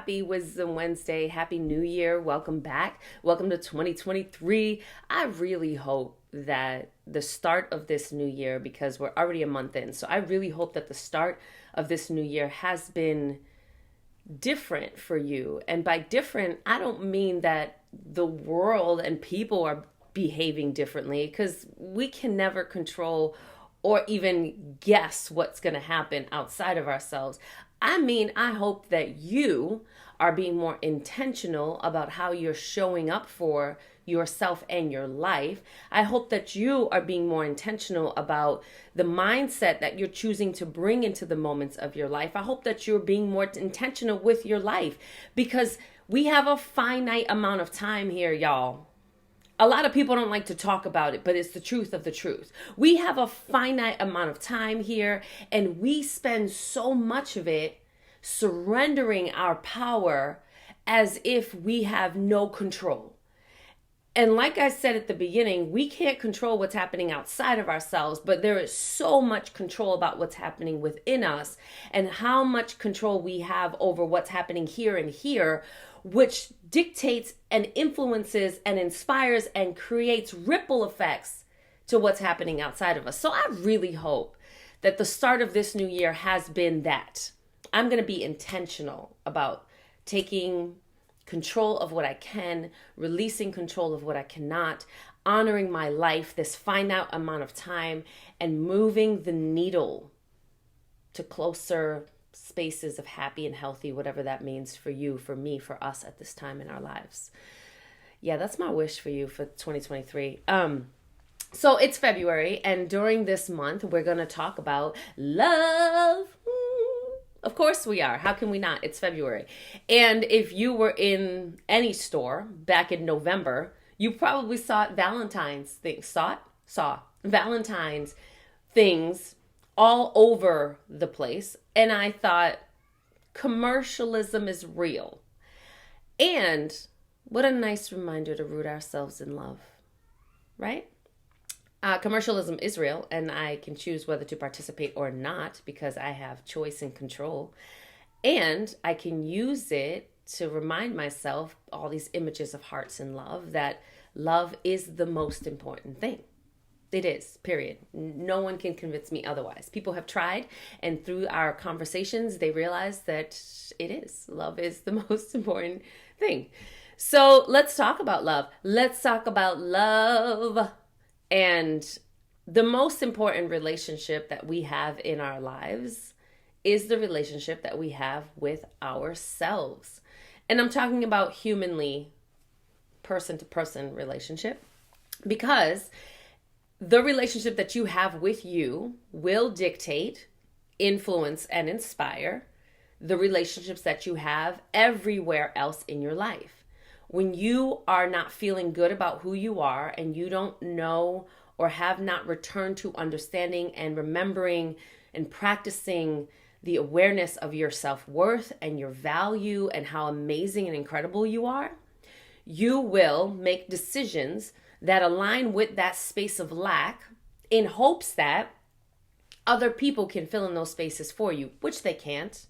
Happy Wisdom Wednesday. Happy New Year. Welcome back. Welcome to 2023. I really hope that the start of this new year, because we're already a month in, so I really hope that the start of this new year has been different for you. And by different, I don't mean that the world and people are behaving differently, because we can never control or even guess what's going to happen outside of ourselves. I mean, I hope that you are being more intentional about how you're showing up for yourself and your life. I hope that you are being more intentional about the mindset that you're choosing to bring into the moments of your life. I hope that you're being more intentional with your life, because we have a finite amount of time here, y'all. A lot of people don't like to talk about it, but it's the truth of the truth. We have a finite amount of time here, and we spend so much of it surrendering our power as if we have no control. And like I said at the beginning, we can't control what's happening outside of ourselves, but there is so much control about what's happening within us and how much control we have over what's happening here and here, which dictates and influences and inspires and creates ripple effects to what's happening outside of us. So I really hope that the start of this new year has been that. I'm going to be intentional about taking control of what I can, releasing control of what I cannot, honoring my life, this finite amount of time, and moving the needle to closer spaces of happy and healthy, whatever that means for you, for me, for us at this time in our lives. Yeah, that's my wish for you for 2023. So it's February, and during this month, we're going to talk about love. Of course we are. How can we not? It's February. And if you were in any store back in November, you probably saw Valentine's things. Saw Valentine's things all over the place. And I thought, commercialism is real. And what a nice reminder to root ourselves in love, right? Commercialism is real, and I can choose whether to participate or not because I have choice and control. And I can use it to remind myself all these images of hearts and love, that love is the most important thing. It is, period. No one can convince me otherwise. People have tried, and through our conversations, they realize that it is. Love is the most important thing. So let's talk about love. Let's talk about love. And the most important relationship that we have in our lives is the relationship that we have with ourselves. And I'm talking about humanly, person-to-person relationship, because the relationship that you have with you will dictate, influence, and inspire the relationships that you have everywhere else in your life. When you are not feeling good about who you are, and you don't know or have not returned to understanding and remembering and practicing the awareness of your self-worth and your value and how amazing and incredible you are, you will make decisions that align with that space of lack in hopes that other people can fill in those spaces for you, which they can't.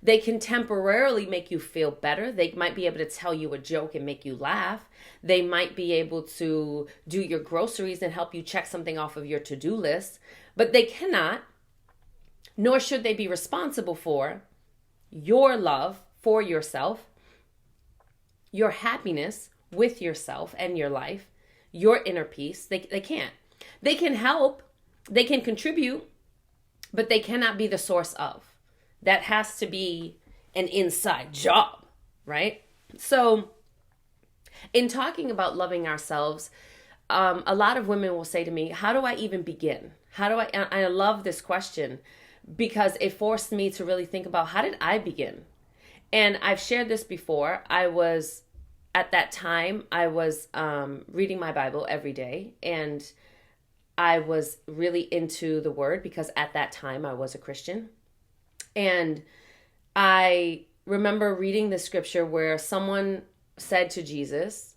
They can temporarily make you feel better. They might be able to tell you a joke and make you laugh. They might be able to do your groceries and help you check something off of your to-do list. But they cannot, nor should they be responsible for your love for yourself, your happiness with yourself and your life, your inner peace. They can't. They can help. They can contribute, but they cannot be the source of. That has to be an inside job, right? So in talking about loving ourselves, a lot of women will say to me, how do I even begin? I love this question because it forced me to really think about, how did I begin? And I've shared this before. At that time, I was reading my Bible every day, and I was really into the word because at that time I was a Christian. And I remember reading the scripture where someone said to Jesus,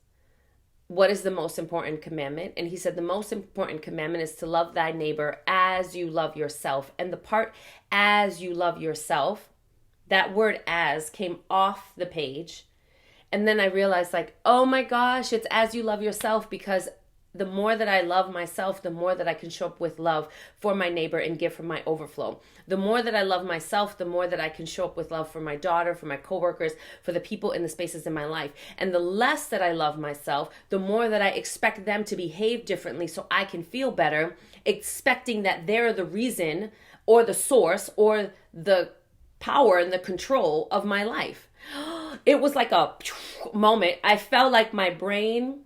what is the most important commandment? And he said, the most important commandment is to love thy neighbor as you love yourself. And the part as you love yourself that word as came off the page. And then I realized, like, oh my gosh, it's as you love yourself, because the more that I love myself, the more that I can show up with love for my neighbor and give from my overflow. The more that I love myself, the more that I can show up with love for my daughter, for my coworkers, for the people in the spaces in my life. And the less that I love myself, the more that I expect them to behave differently so I can feel better, expecting that they're the reason or the source or the power and the control of my life. It was like a moment. I felt like my brain,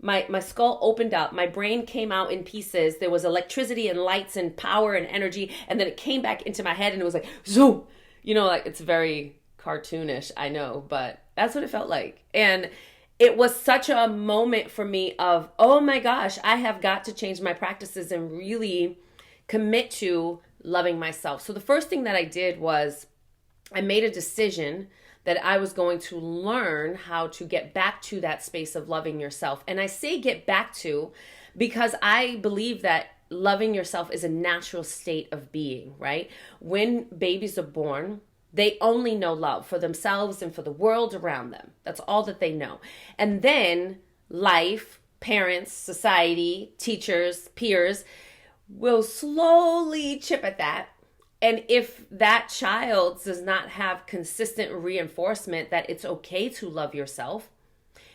my skull opened up. My brain came out in pieces. There was electricity and lights and power and energy. And then it came back into my head and it was like, zoom. You know, like, it's very cartoonish, I know, but that's what it felt like. And it was such a moment for me of, oh my gosh, I have got to change my practices and really commit to loving myself. So the first thing that I did was I made a decision that I was going to learn how to get back to that space of loving yourself. And I say get back to because I believe that loving yourself is a natural state of being, right? When babies are born, they only know love for themselves and for the world around them. That's all that they know. And then life, parents, society, teachers, peers will slowly chip at that. And if that child does not have consistent reinforcement that it's okay to love yourself,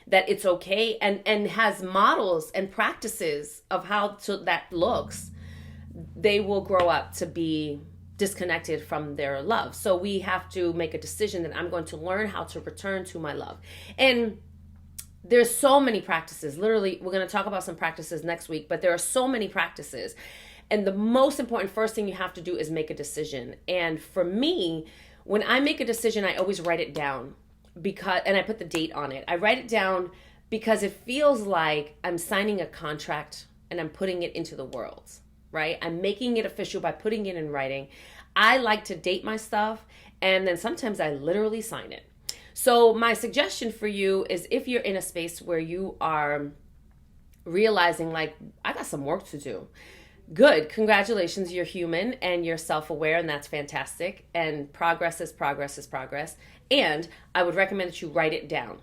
that it's okay, and has models and practices of how that looks, they will grow up to be disconnected from their love. So we have to make a decision that I'm going to learn how to return to my love. And there's so many practices. Literally, we're going to talk about some practices next week, but there are so many practices. And the most important first thing you have to do is make a decision. And for me, when I make a decision, I always write it down and I put the date on it. I write it down because it feels like I'm signing a contract and I'm putting it into the world, right? I'm making it official by putting it in writing. I like to date my stuff, and then sometimes I literally sign it. So my suggestion for you is, if you're in a space where you are realizing, like, I got some work to do, good. Congratulations. You're human and you're self-aware, and that's fantastic. And progress is progress is progress. And I would recommend that you write it down.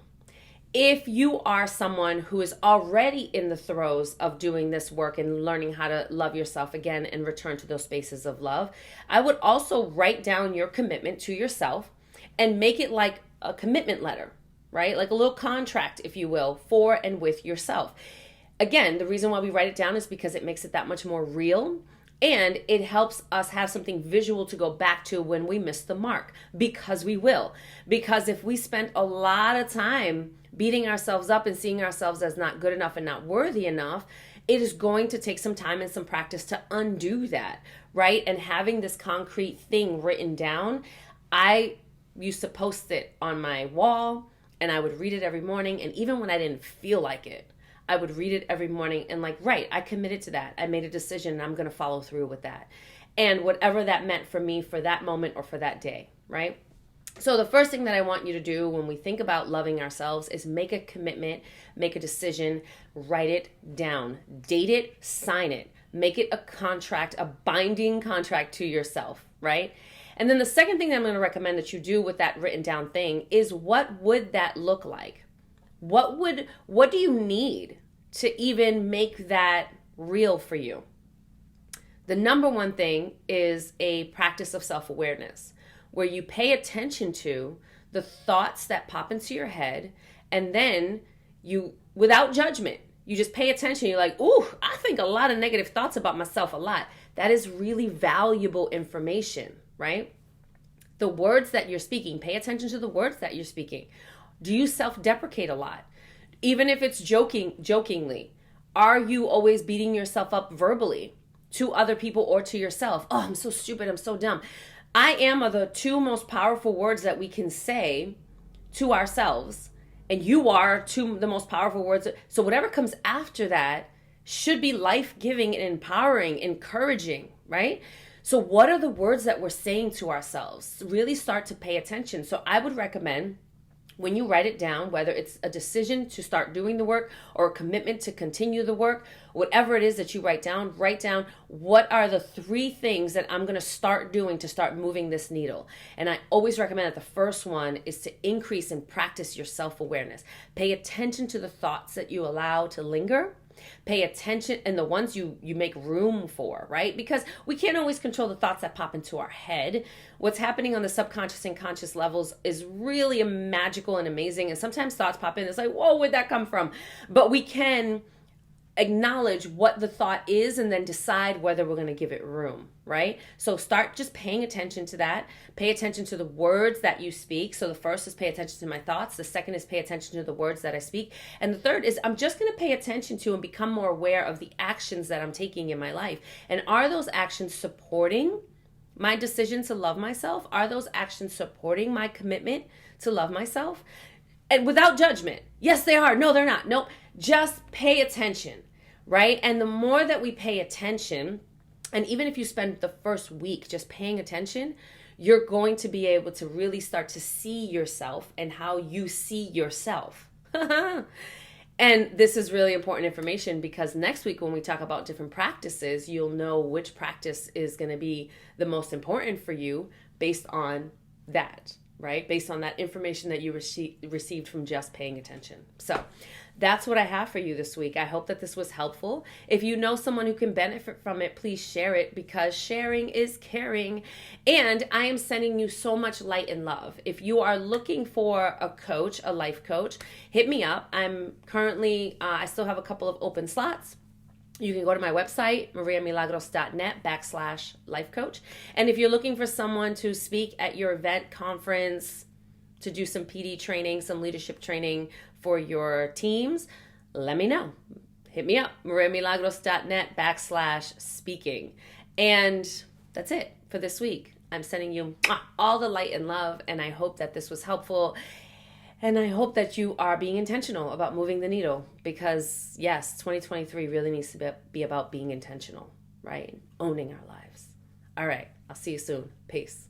If you are someone who is already in the throes of doing this work and learning how to love yourself again and return to those spaces of love, I would also write down your commitment to yourself and make it like a commitment letter, right? Like a little contract, if you will, for and with yourself. Again, the reason why we write it down is because it makes it that much more real, and it helps us have something visual to go back to when we miss the mark, because we will. Because if we spend a lot of time beating ourselves up and seeing ourselves as not good enough and not worthy enough, it is going to take some time and some practice to undo that, right? And having this concrete thing written down, I used to post it on my wall, and I would read it every morning. And even when I didn't feel like it, I would read it every morning and, like, right, I committed to that. I made a decision and I'm going to follow through with that. And whatever that meant for me for that moment or for that day, right? So the first thing that I want you to do when we think about loving ourselves is make a commitment, make a decision, write it down, date it, sign it, make it a contract, a binding contract to yourself, right? And then the second thing that I'm going to recommend that you do with that written down thing is, what would that look like? What do you need to even make that real for you? The number one thing is a practice of self-awareness, where you pay attention to the thoughts that pop into your head, and then you, without judgment, you just pay attention. You're like, ooh, I think a lot of negative thoughts about myself a lot. That is really valuable information, right? The words that you're speaking, pay attention to the words that you're speaking. Do you self-deprecate a lot? Even if it's jokingly, are you always beating yourself up verbally to other people or to yourself? Oh, I'm so stupid. I'm so dumb. I am are the two most powerful words that we can say to ourselves. And you are two the most powerful words. So whatever comes after that should be life-giving and empowering, encouraging, right? So what are the words that we're saying to ourselves? Really start to pay attention. So I would recommend when you write it down, whether it's a decision to start doing the work or a commitment to continue the work, whatever it is that you write down what are the 3 things that I'm going to start doing to start moving this needle. And I always recommend that the first one is to increase and practice your self-awareness. Pay attention to the thoughts that you allow to linger. Pay attention, and the ones you make room for, right? Because we can't always control the thoughts that pop into our head. What's happening on the subconscious and conscious levels is really magical and amazing. And sometimes thoughts pop in. It's like, whoa, where'd that come from? But we can acknowledge what the thought is and then decide whether we're going to give it room, right? So start just paying attention to that. Pay attention to the words that you speak. So the first is pay attention to my thoughts. The second is pay attention to the words that I speak. And the third is I'm just going to pay attention to and become more aware of the actions that I'm taking in my life. And are those actions supporting my decision to love myself? Are those actions supporting my commitment to love myself? And without judgment. Yes, they are. No, they're not. Nope. Just pay attention, right? And the more that we pay attention, and even if you spend the first week just paying attention, you're going to be able to really start to see yourself and how you see yourself. And this is really important information because next week when we talk about different practices, you'll know which practice is going to be the most important for you based on that, right? Based on that information that you received from just paying attention. So that's what I have for you this week. I hope that this was helpful. If you know someone who can benefit from it, please share it because sharing is caring. And I am sending you so much light and love. If you are looking for a coach, a life coach, hit me up. I'm currently, I still have a couple of open slots. You can go to my website, mariamilagros.net/life coach. And if you're looking for someone to speak at your event, conference, to do some PD training, some leadership training for your teams, let me know. Hit me up, mariamilagros.net/speaking. And that's it for this week. I'm sending you all the light and love, and I hope that this was helpful. And I hope that you are being intentional about moving the needle because, yes, 2023 really needs to be about being intentional, right? Owning our lives. All right. I'll see you soon. Peace.